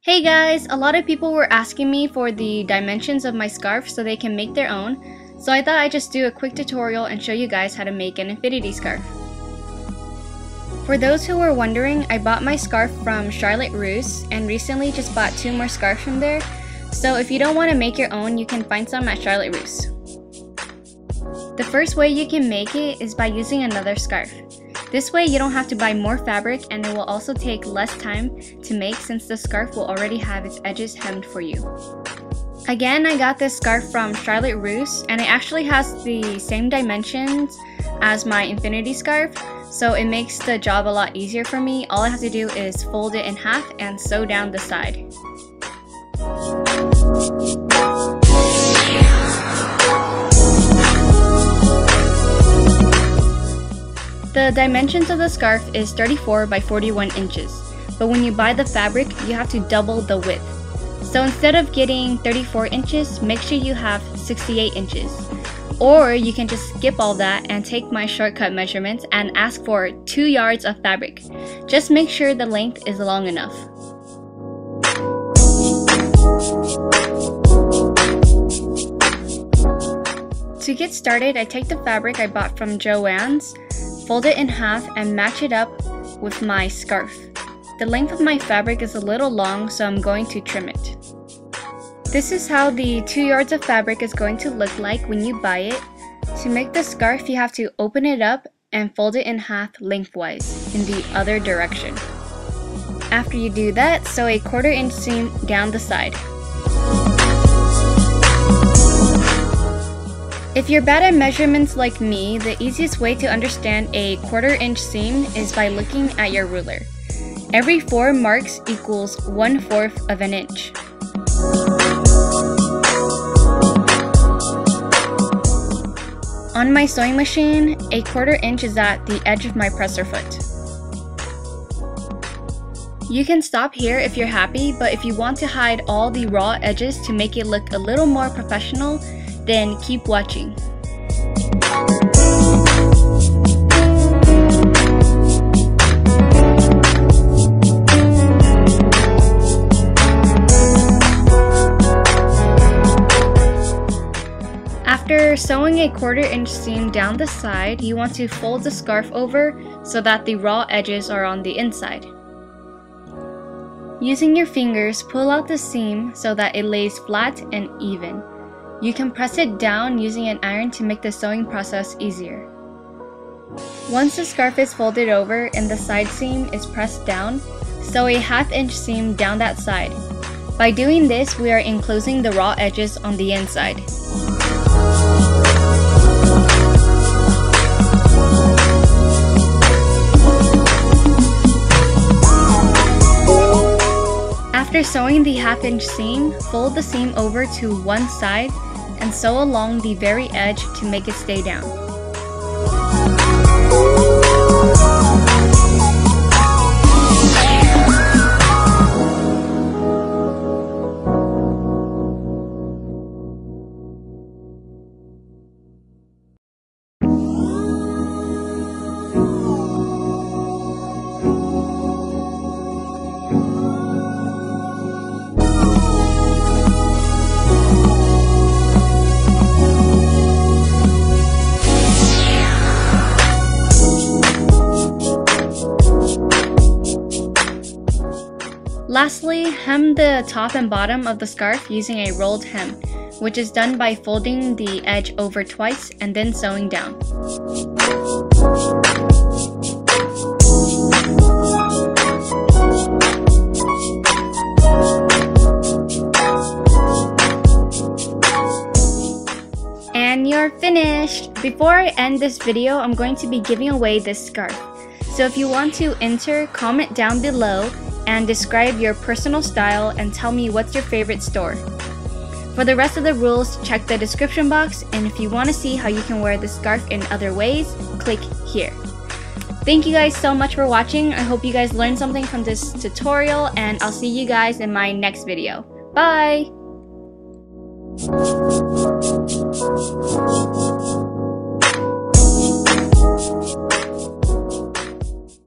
Hey guys, a lot of people were asking me for the dimensions of my scarf so they can make their own, so I thought I'd just do a quick tutorial and show you guys how to make an infinity scarf. For those who were wondering, I bought my scarf from Charlotte Russe and recently just bought 2 more scarves from there, so if you don't want to make your own, you can find some at Charlotte Russe. The first way you can make it is by using another scarf. This way you don't have to buy more fabric and it will also take less time to make since the scarf will already have its edges hemmed for you. Again, I got this scarf from Charlotte Russe and it actually has the same dimensions as my infinity scarf, so it makes the job a lot easier for me. All I have to do is fold it in half and sew down the side. The dimensions of the scarf is 34 by 41 inches, but when you buy the fabric, you have to double the width. So instead of getting 34 inches, make sure you have 68 inches. Or you can just skip all that and take my shortcut measurements and ask for 2 yards of fabric. Just make sure the length is long enough. To get started, I take the fabric I bought from Joann's, fold it in half and match it up with my scarf. The length of my fabric is a little long, so I'm going to trim it. This is how the 2 yards of fabric is going to look like when you buy it. To make the scarf, you have to open it up and fold it in half lengthwise in the other direction. After you do that, sew a 1/4 inch seam down the side. If you're bad at measurements like me, the easiest way to understand a 1/4 inch seam is by looking at your ruler. Every 4 marks equals 1/4 of an inch. On my sewing machine, a 1/4 inch is at the edge of my presser foot. You can stop here if you're happy, but if you want to hide all the raw edges to make it look a little more professional, then keep watching. After sewing a 1/4 inch seam down the side, you want to fold the scarf over so that the raw edges are on the inside. Using your fingers, pull out the seam so that it lays flat and even. You can press it down using an iron to make the sewing process easier. Once the scarf is folded over and the side seam is pressed down, sew a 1/2 inch seam down that side. By doing this, we are enclosing the raw edges on the inside. After sewing the 1/2 inch seam, fold the seam over to one side and sew along the very edge to make it stay down. Lastly, hem the top and bottom of the scarf using a rolled hem, which is done by folding the edge over twice and then sewing down. And you're finished! Before I end this video, I'm going to be giving away this scarf. So if you want to enter, comment down below and describe your personal style and tell me what's your favorite store. For the rest of the rules, check the description box, and if you want to see how you can wear this scarf in other ways, click here. Thank you guys so much for watching. I hope you guys learned something from this tutorial, and I'll see you guys in my next video. Bye!